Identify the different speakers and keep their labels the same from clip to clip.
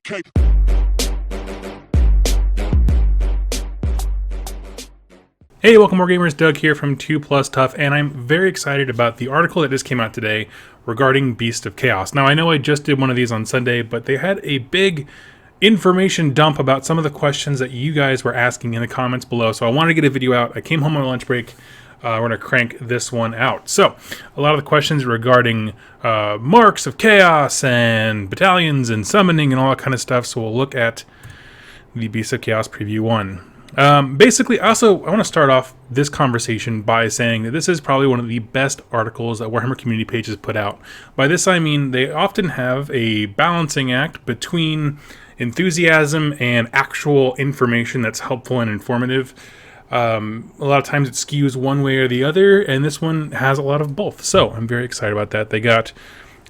Speaker 1: cape.
Speaker 2: Hey, welcome more gamers. Doug here from 2 Plus Tough, and I'm very excited about the article that just came out today regarding Beast of Chaos. Now, I know I just did one of these on Sunday, but they had a big information dump about some of the questions that you guys were asking in the comments below, so I wanted to get a video out. I came home on my lunch break. We're going to crank this one out. So, a lot of the questions regarding marks of chaos and battalions and summoning and all that kind of stuff, so we'll look at the Beast of Chaos Preview 1. Basically, I want to start off this conversation by saying that this is probably one of the best articles that Warhammer community pages put out. By this I mean they often have a balancing act between enthusiasm and actual information that's helpful and informative. A lot of times it skews one way or the other, and this one has a lot of both. So I'm very excited about that. They got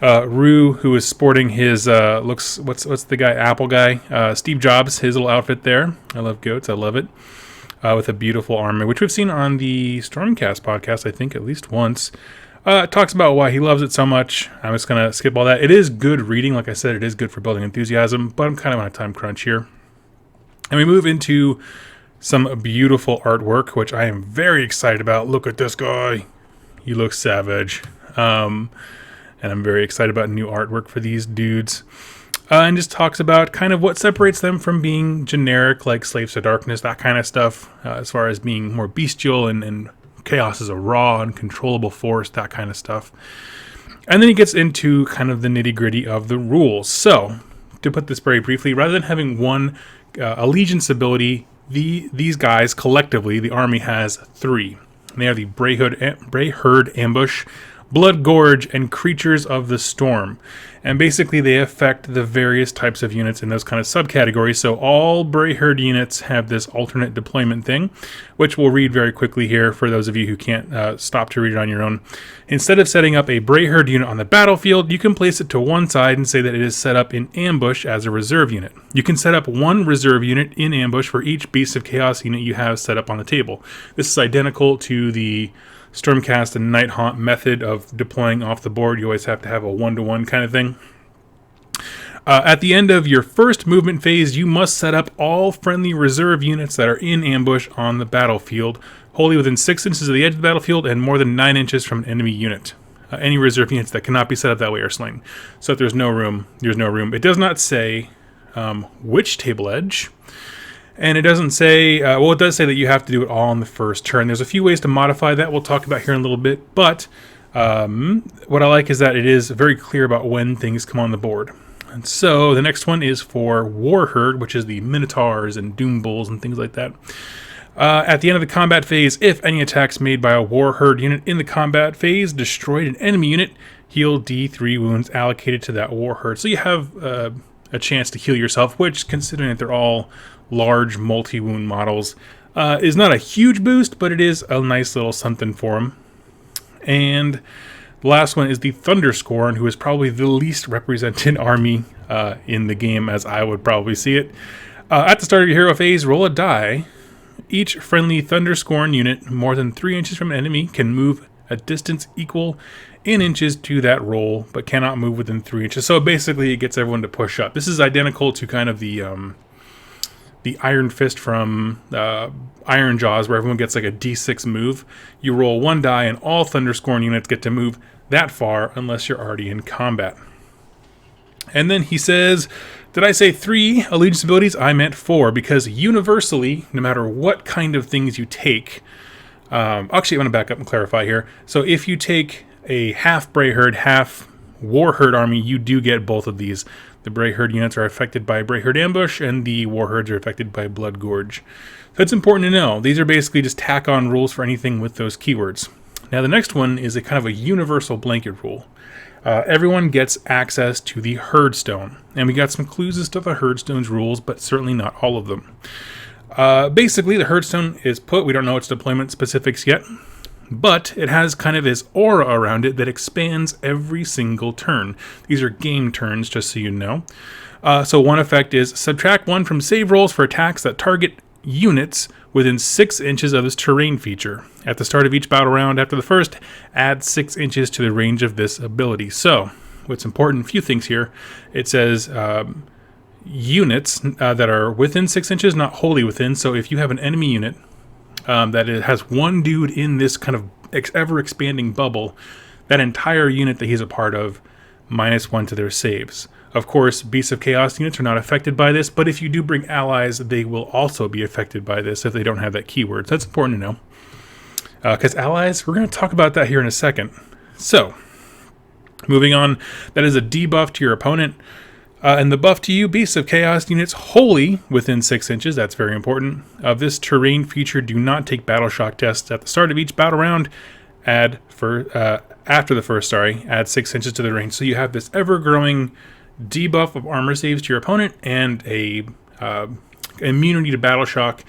Speaker 2: Rue, who is sporting his what's the guy, Apple guy, Steve Jobs, his little outfit there. I love goats, I love it. With a beautiful armor, which we've seen on the Stormcast podcast, I think at least once. Talks about why he loves it so much. I'm just gonna skip all that. It is good reading, like I said, it is good for building enthusiasm, but I'm kind of on a time crunch here. And we move into some beautiful artwork, which I am very excited about. Look at this guy. He looks savage. And I'm very excited about new artwork for these dudes. And just talks about kind of what separates them from being generic, like Slaves to Darkness, that kind of stuff, as far as being more bestial and chaos is a raw, uncontrollable force, that kind of stuff. And then he gets into kind of the nitty-gritty of the rules. So, to put this very briefly, rather than having one allegiance ability, these guys, collectively, the army has 3. And they have the Brayherd Ambush, Blood Gorge, and Creatures of the Storm. And basically they affect the various types of units in those kind of subcategories. So all Brayherd units have this alternate deployment thing, which we'll read very quickly here for those of you who can't stop to read it on your own. Instead of setting up a Brayherd unit on the battlefield, you can place it to one side and say that it is set up in ambush as a reserve unit. You can set up one reserve unit in ambush for each Beast of Chaos unit you have set up on the table. This is identical to the Stormcast and Night Haunt method of deploying off the board. You always have to have a 1-to-1 kind of thing. At the end of your first movement phase, you must set up all friendly reserve units that are in ambush on the battlefield, wholly within 6 inches of the edge of the battlefield and more than 9 inches from an enemy unit. Any reserve units that cannot be set up that way are slain. So if there's no room, there's no room. It does not say which table edge. And it doesn't say, it does say that you have to do it all on the first turn. There's a few ways to modify that we'll talk about here in a little bit. But what I like is that it is very clear about when things come on the board. And so the next one is for Warherd, which is the Minotaurs and Doom Bulls and things like that. At the end of the combat phase, if any attacks made by a Warherd unit in the combat phase destroyed an enemy unit, heal D3 wounds allocated to that Warherd. So you have a chance to heal yourself, which, considering that they're all large multi-wound models, is not a huge boost, but it is a nice little something for them. And the last one is the Thunderscorn, who is probably the least represented army in the game, as I would probably see it. At the start of your hero phase, roll a die. Each friendly Thunderscorn unit more than 3 inches from an enemy can move a distance equal in inches to that roll, but cannot move within 3 inches. So basically it gets everyone to push up. This is identical to kind of the Iron Fist from Iron Jaws, where everyone gets like a D6 move. You roll 1 die and all Thunderscorn units get to move that far unless you're already in combat. And then he says, did I say 3 allegiance abilities? I meant 4, because universally, no matter what kind of things you take, actually I'm going to back up and clarify here. So if you take a half Brayherd, half Warherd army, you do get both of these. The Brayherd units are affected by Brayherd Ambush, and the Warherds are affected by Blood Gorge. So it's important to know. These are basically just tack-on rules for anything with those keywords. Now the next one is a kind of a universal blanket rule. Everyone gets access to the Herdstone, and we got some clues as to the Herdstone's rules, but certainly not all of them. Basically, the Herdstone is put. We don't know its deployment specifics yet, but it has kind of this aura around it that expands every single turn. These are game turns, just so you know. So one effect is subtract 1 from save rolls for attacks that target units within 6 inches of this terrain feature. At the start of each battle round after the first, add 6 inches to the range of this ability. So, what's important, a few things here. It says units that are within 6 inches, not wholly within. So if you have an enemy unit that has one dude in this kind of ever-expanding bubble, that entire unit that he's a part of, -1 to their saves. Of course, Beasts of Chaos units are not affected by this, but if you do bring allies, they will also be affected by this if they don't have that keyword. So that's important to know. Because allies, we're going to talk about that here in a second. So, moving on, that is a debuff to your opponent. And the buff to you, Beasts of Chaos units wholly within 6 inches, that's very important, of this terrain feature do not take battle shock tests at the start of each battle round. After the first, add 6 inches to the range. So you have this ever-growing debuff of armor saves to your opponent and a immunity to battle shock.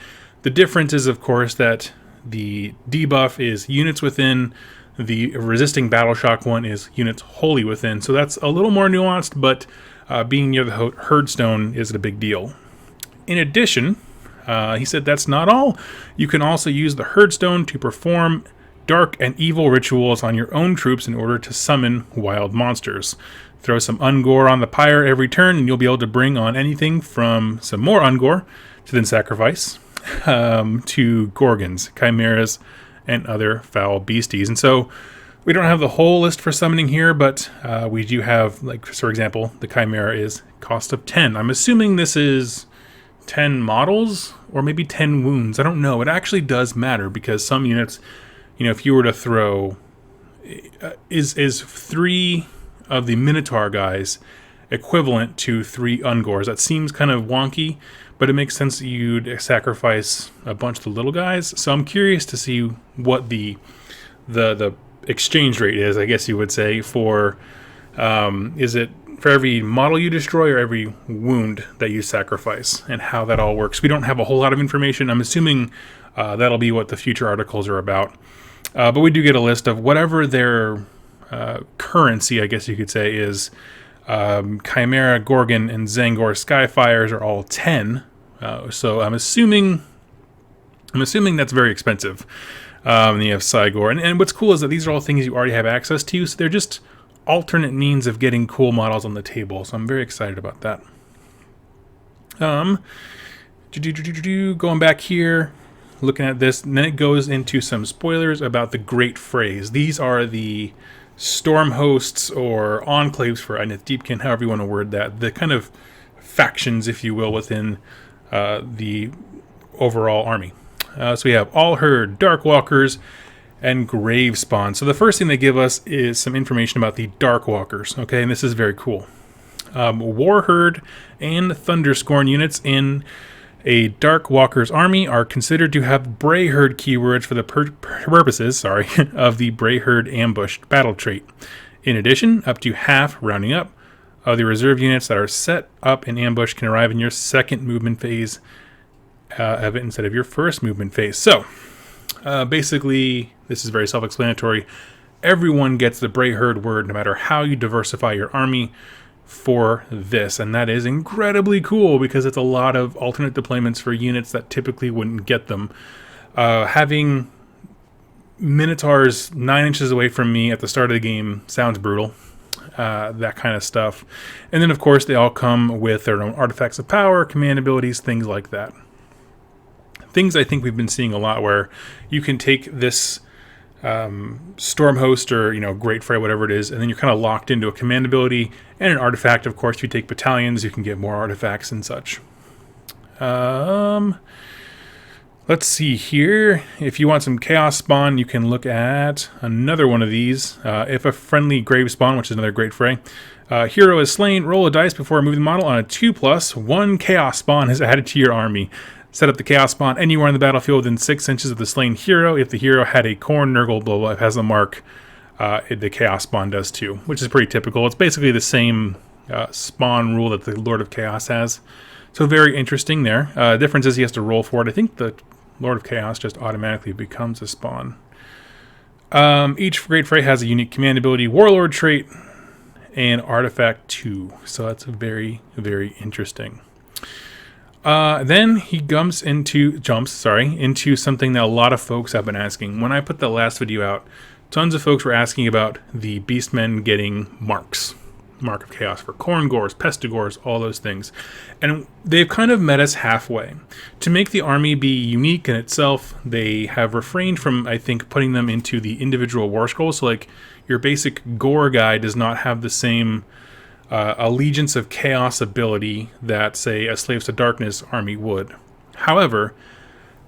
Speaker 2: The difference is, of course, that the debuff is units within, the resisting battle shock one is units wholly within. So that's a little more nuanced, but being near the Herdstone is a big deal. In addition, he said that's not all. You can also use the Herdstone to perform dark and evil rituals on your own troops in order to summon wild monsters. Throw some Ungor on the pyre every turn, and you'll be able to bring on anything from some more Ungor to then sacrifice to Gorgons, Chimeras, and other foul beasties. And so we don't have the whole list for summoning here, but we do have, like, for example, the Chimera is cost of 10. I'm assuming this is 10 models or maybe 10 wounds. I don't know. It actually does matter because some units, if you were to throw, is 3 of the Minotaur guys equivalent to 3 Ungors? That seems kind of wonky, but it makes sense that you'd sacrifice a bunch of the little guys. So I'm curious to see what the exchange rate is, I guess you would say, for is it for every model you destroy or every wound that you sacrifice, and how that all works. We don't have a whole lot of information. I'm assuming that'll be what the future articles are about. But we do get a list of whatever their currency, I guess you could say, is. Chimera, Gorgon, and Zangor Skyfires are all 10. So I'm assuming that's very expensive. And you have Sigor. And what's cool is that these are all things you already have access to, so they're just alternate means of getting cool models on the table. So I'm very excited about that. Going back here, looking at this, and then it goes into some spoilers about the Great Frays. These are the storm hosts or enclaves for Ineth Deepkin, however you want to word that, the kind of factions, if you will, within the overall army. So we have All Herd, Darkwalkers, and Gravespawn. So the first thing they give us is some information about the Darkwalkers, okay, and this is very cool. Warherd and Thunderscorn units in a Darkwalker's army are considered to have Brayherd keywords for the purposes of the Brayherd ambushed battle trait. In addition, up to half, rounding up, of the reserve units that are set up in ambush can arrive in your second movement phase of it instead of your first movement phase. So, basically, this is very self-explanatory. Everyone gets the Brayherd word no matter how you diversify your army for this, and that is incredibly cool because it's a lot of alternate deployments for units that typically wouldn't get them. Having Minotaurs 9 inches away from me at the start of the game sounds brutal. That kind of stuff. And then, of course, they all come with their own artifacts of power, command abilities, things like that. Things I think we've been seeing a lot where you can take this storm host or Great Fray, whatever it is, and then you're kind of locked into a command ability and an artifact. Of course, if you take battalions, you can get more artifacts and such. Let's see here. If you want some chaos spawn, you can look at another one of these. If a friendly grave spawn, which is another Great Fray, hero is slain, roll a dice before moving the model on a 2+. 1 chaos spawn is added to your army. Set up the chaos spawn anywhere on the battlefield within 6 inches of the slain hero. If the hero had a corn, nurgle, blah, blah, has a mark, the chaos spawn does too, which is pretty typical. It's basically the same spawn rule that the Lord of Chaos has. So very interesting there. The difference is he has to roll for it. I think the Lord of Chaos just automatically becomes a spawn. Each Great Fray has a unique command ability, Warlord trait, and Artifact 2. So that's very, very interesting. Then he jumps into something that a lot of folks have been asking. When I put the last video out, tons of folks were asking about the Beastmen getting marks. Mark of Chaos for Korngors, Pestigors, all those things. And they've kind of met us halfway. To make the army be unique in itself, they have refrained from, I think, putting them into the individual war scrolls. So, like, your basic Gore guy does not have the same Allegiance of Chaos ability that, say, a Slaves to Darkness army would. However,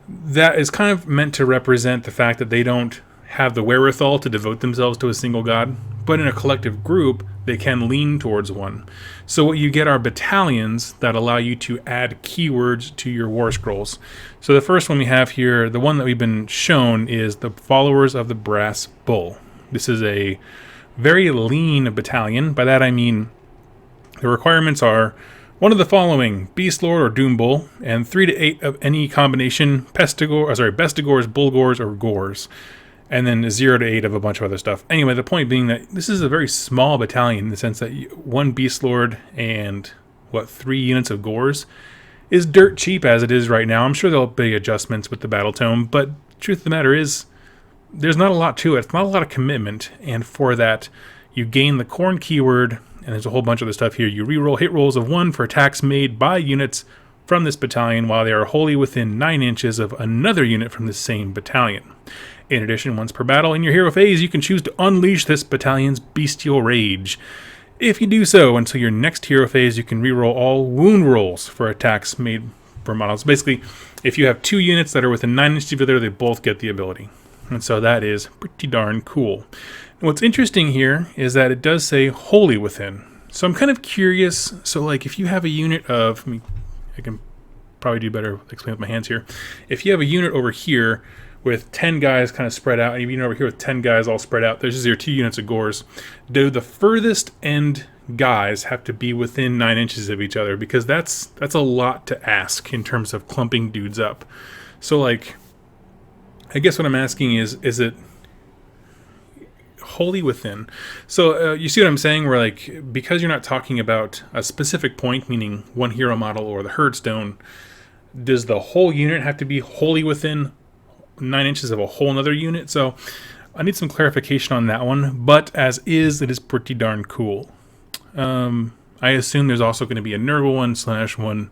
Speaker 2: that is kind of meant to represent the fact that they don't have the wherewithal to devote themselves to a single god, but in a collective group, they can lean towards one. So what you get are battalions that allow you to add keywords to your war scrolls. So the first one we have here, the one that we've been shown, is the Followers of the Brass Bull. This is a very lean battalion. By that I mean the requirements are one of the following: Beast Lord or Doom Bull, and 3 to 8 of any combination Bestigors, Bulgors, or Gores. And then 0 to 8 of a bunch of other stuff. Anyway, the point being that this is a very small battalion in the sense that one Beast Lord and, 3 units of Gores is dirt cheap as it is right now. I'm sure there'll be adjustments with the Battle Tome, but truth of the matter is, there's not a lot to it. It's not a lot of commitment, and for that, you gain the Khorne keyword, and there's a whole bunch of other stuff here. You reroll hit rolls of 1 for attacks made by units from this battalion while they are wholly within 9 inches of another unit from the same battalion. In addition, once per battle in your hero phase, you can choose to unleash this battalion's bestial rage. If you do so, until your next hero phase, you can reroll all wound rolls for attacks made for models. Basically, if you have 2 units that are within 9 inches of each other, they both get the ability. And so that is pretty darn cool. And what's interesting here is that it does say wholly within. So I'm kind of curious. So like if you have a unit of, I can probably do better explaining with my hands here. If you have a unit over here with 10 guys kind of spread out, and even over here with 10 guys all spread out, there's just your 2 units of Gores. Do the furthest end guys have to be within 9 inches of each other? Because that's a lot to ask in terms of clumping dudes up. So like, I guess what I'm asking is it wholly within? So you see what I'm saying? Where like, because you're not talking about a specific point, meaning one hero model or the Herdstone, does the whole unit have to be wholly within 9 inches of a whole another unit? So I need some clarification on that one, but as is, it is pretty darn cool. I assume there's also going to be a Nurgle one, Slanesh one,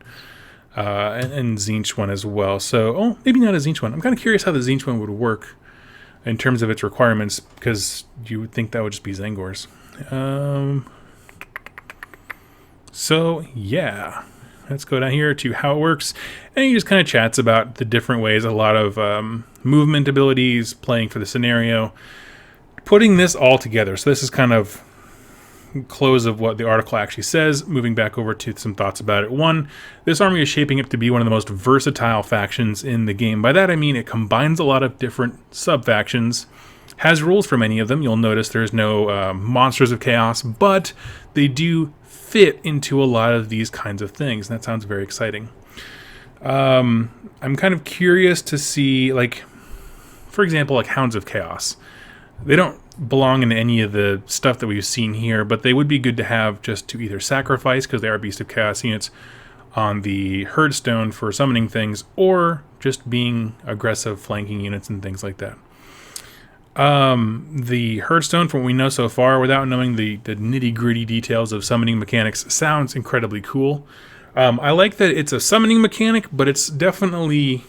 Speaker 2: and Tzeentch one as well. So, maybe not a Tzeentch one. I'm kind of curious how the Tzeentch one would work in terms of its requirements, because you would think that would just be Zangors. So, yeah. Let's go down here to how it works, and he just kind of chats about the different ways, a lot of movement abilities, playing for the scenario, putting this all together. So this is kind of close of what the article actually says. Moving back over to some thoughts about it. 1, this army is shaping up to be one of the most versatile factions in the game. By that I mean it combines a lot of different sub-factions, has rules for many of them. You'll notice there's no Monsters of Chaos, but they do fit into a lot of these kinds of things, and that sounds very exciting. I'm kind of curious to see, like, for example, like Hounds of Chaos. They don't belong in any of the stuff that we've seen here, but they would be good to have just to either sacrifice, because they are Beast of Chaos units, on the Herdstone for summoning things, or just being aggressive flanking units and things like that. The Herdstone, from what we know so far, without knowing the nitty-gritty details of summoning mechanics, sounds incredibly cool. I like that it's a summoning mechanic, but it's definitely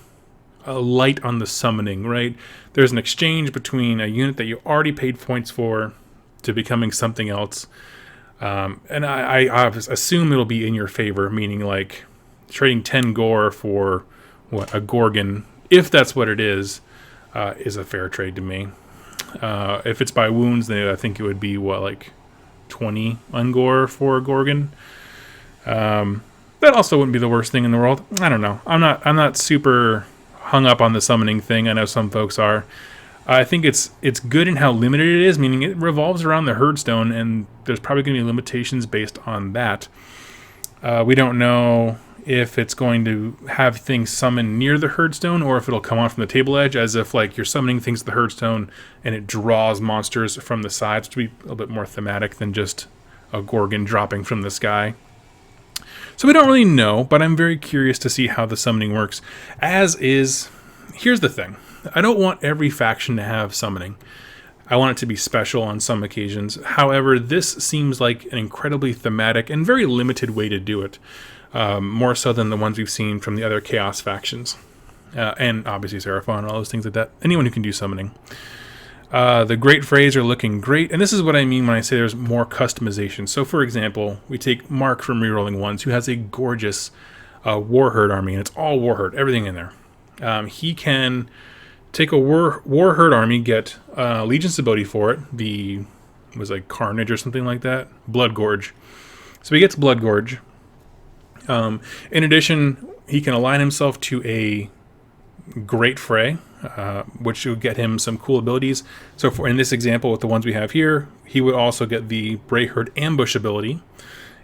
Speaker 2: light on the summoning, right? There's an exchange between a unit that you already paid points for to becoming something else. And I assume it'll be in your favor, meaning like trading 10 Gore for a Gorgon, if that's what it is a fair trade to me. If it's by wounds, then I think it would be, like 20 Ungor for a Gorgon. That also wouldn't be the worst thing in the world. I don't know. I'm not super hung up on the summoning thing. I know some folks are. I think it's good in how limited it is, meaning it revolves around the Herdstone, and there's probably going to be limitations based on that. We don't know if it's going to have things summoned near the Herdstone, or if it'll come on from the table edge, as if like you're summoning things to the Herdstone and it draws monsters from the sides, to be a little bit more thematic than just a Gorgon dropping from the sky. So we don't really know, but I'm very curious to see how the summoning works. As is, here's the thing. I don't want every faction to have summoning. I want it to be special on some occasions. However, this seems like an incredibly thematic and very limited way to do it, more so than the ones we've seen from the other Chaos factions. And obviously Seraphon and all those things like that. Anyone who can do summoning. The Great Frays are looking great, and this is what I mean when I say there's more customization. So, for example, we take Mark from Rerolling Ones, who has a gorgeous Warherd army, and it's all Warherd, everything in there. He can take a Warherd army, get Legion Saboti for it, was like Carnage or something like that, Blood Gorge. So he gets Blood Gorge. In addition, he can align himself to a Great Fray, which would get him some cool abilities. So in this example with the ones we have here, he would also get the Brayherd Ambush ability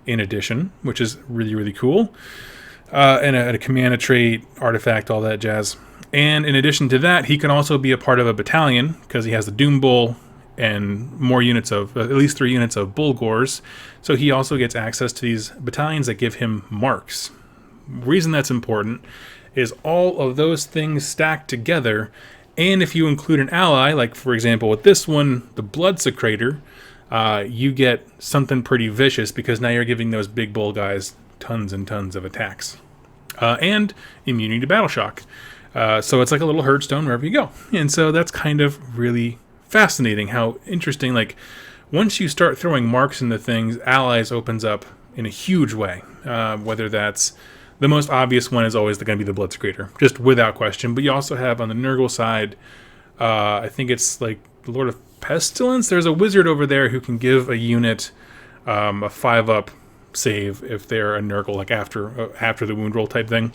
Speaker 2: in addition, which is really, really cool. And a command, a trait, artifact, all that jazz. And in addition to that, he can also be a part of a battalion because he has the Doom Bull and more units of, at least 3 units of Bullgors. So he also gets access to these battalions that give him marks. Reason that's important is all of those things stacked together, and if you include an ally, like for example with this one, the Blood Secrator, you get something pretty vicious because now you're giving those big bull guys tons and tons of attacks. And immunity to battle shock. So it's like a little Hearthstone wherever you go. And so that's kind of really fascinating how interesting, like once you start throwing marks into things, allies opens up in a huge way. Whether that's the most obvious one is always going to be the Blood Secrator, just without question. But you also have on the Nurgle side, I think it's like the Lord of Pestilence. There's a wizard over there who can give a unit a 5-up save if they're a Nurgle, like after the wound roll type thing.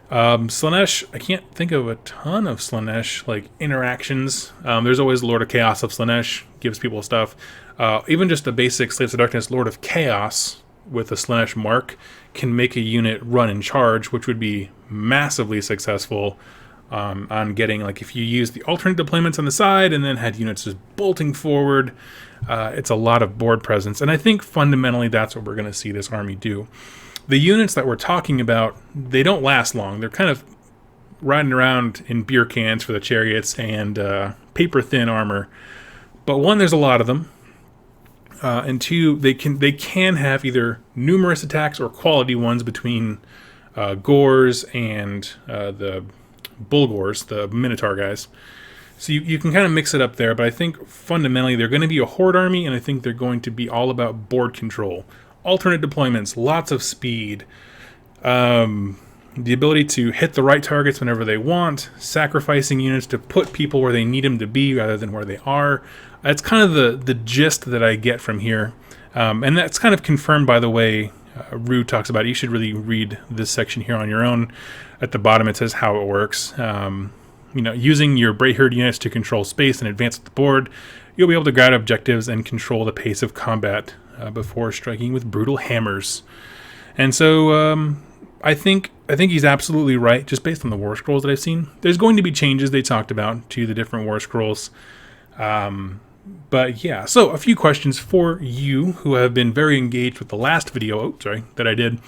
Speaker 2: Slaanesh, I can't think of a ton of Slaanesh like interactions. There's always Lord of Chaos of Slaanesh, gives people stuff. Even just the basic Slaves of Darkness Lord of Chaos with a Slaanesh mark can make a unit run and charge, which would be massively successful on getting, like if you use the alternate deployments on the side and then had units just bolting forward. It's a lot of board presence, and I think fundamentally that's what we're going to see this army do. The units that we're talking about, they don't last long. They're kind of riding around in beer cans for the chariots and paper-thin armor. But one, there's a lot of them. And two, they can have either numerous attacks or quality ones between Gors and the Bullgors, the Minotaur guys. So you can kind of mix it up there, but I think fundamentally they're going to be a horde army, and I think they're going to be all about board control. Alternate deployments, lots of speed, the ability to hit the right targets whenever they want, sacrificing units to put people where they need them to be rather than where they are. That's kind of the gist that I get from here. And that's kind of confirmed by the way Rue talks about it. You should really read this section here on your own. At the bottom it says how it works. Using your Brayherd units to control space and advance the board, you'll be able to grab objectives and control the pace of combat before striking with brutal hammers. And so I think he's absolutely right, just based on the War Scrolls that I've seen. There's going to be changes they talked about to the different War Scrolls. But yeah, so a few questions for you who have been very engaged with the last video, that I did,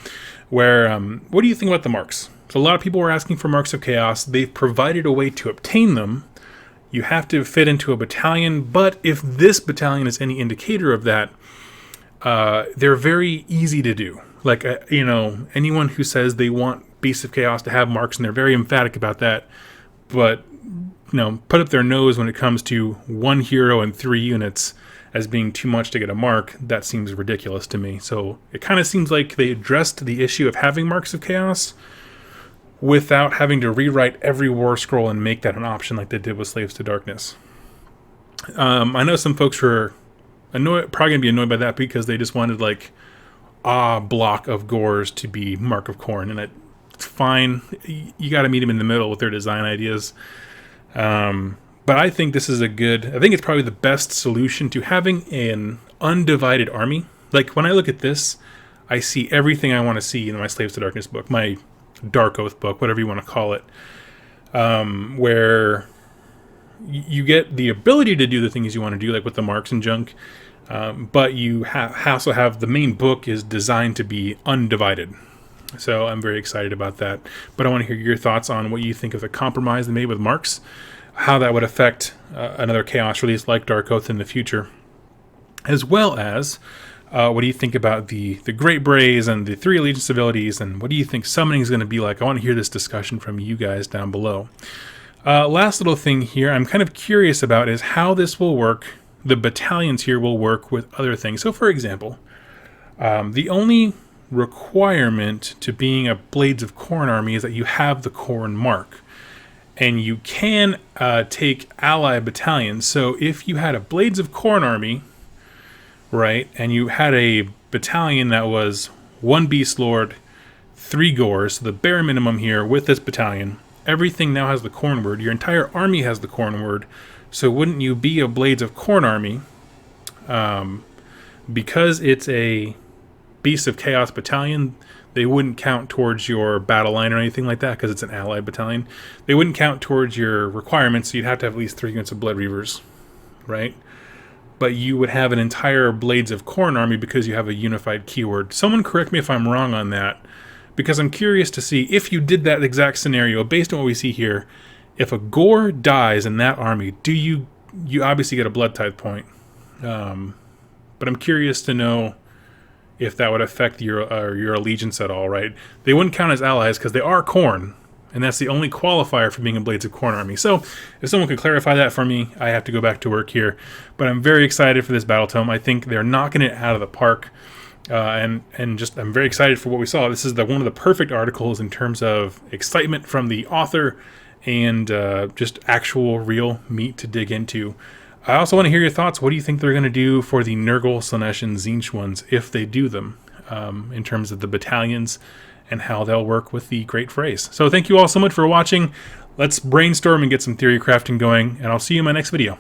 Speaker 2: where what do you think about the marks? So a lot of people were asking for Marks of Chaos. They've provided a way to obtain them. You have to fit into a battalion, but if this battalion is any indicator of that, they're very easy to do. Like, anyone who says they want Beasts of Chaos to have marks, and they're very emphatic about that, but, put up their nose when it comes to 1 hero and 3 units as being too much to get a mark, that seems ridiculous to me. So it kind of seems like they addressed the issue of having Marks of Chaos without having to rewrite every War Scroll and make that an option like they did with Slaves to Darkness. I know some folks were probably going to be annoyed by that because they just wanted, like, a block of Gors to be Mark of Khorne, and it's fine. You got to meet them in the middle with their design ideas. But I think this is I think it's probably the best solution to having an undivided army. Like, when I look at this, I see everything I want to see in my Slaves to Darkness book, my Dark Oath book, whatever you want to call it, where you get the ability to do the things you want to do, like with the marks and junk, but you also have the main book is designed to be undivided. So I'm very excited about that. But I want to hear your thoughts on what you think of the compromise they made with marks. how that would affect another Chaos release like Dark Oath in the future, as well as what do you think about the Great Brays and the 3 Allegiance abilities, and what do you think summoning is going to be like? I want to hear this discussion from you guys down below. Last little thing here I'm kind of curious about is how this will work. The battalions here will work with other things. So for example, the only requirement to being a Blades of Khorne army is that you have the Khorne mark. And you can take ally battalions. So if you had a Blades of Khorne army, right, and you had a battalion that was 1 Beast Lord, 3 Gores, so the bare minimum here with this battalion, everything now has the Khorne word. Your entire army has the Khorne word. So wouldn't you be a Blades of Khorne army? Because it's a Beast of Chaos battalion, they wouldn't count towards your battle line or anything like that because it's an allied battalion. They wouldn't count towards your requirements, so you'd have to have at least 3 units of Blood Reavers, right? But you would have an entire Blades of Khorne army because you have a unified keyword. Someone correct me if I'm wrong on that, because I'm curious to see if you did that exact scenario based on what we see here. If a Gore dies in that army, do you obviously get a Blood Tithe point? But I'm curious to know if that would affect your allegiance at all, right? They wouldn't count as allies because they are Khorne, and that's the only qualifier for being a Blades of Khorne army. So if someone could clarify that for me, I have to go back to work here. But I'm very excited for this battle tome. I think they're knocking it out of the park, and just I'm very excited for what we saw. This is one of the perfect articles in terms of excitement from the author and just actual real meat to dig into. I also want to hear your thoughts. What do you think they're going to do for the Nurgle, Slaanesh, and Tzeentch ones if they do them, in terms of the battalions and how they'll work with the Great Phrase? So thank you all so much for watching. Let's brainstorm and get some theory crafting going, and I'll see you in my next video.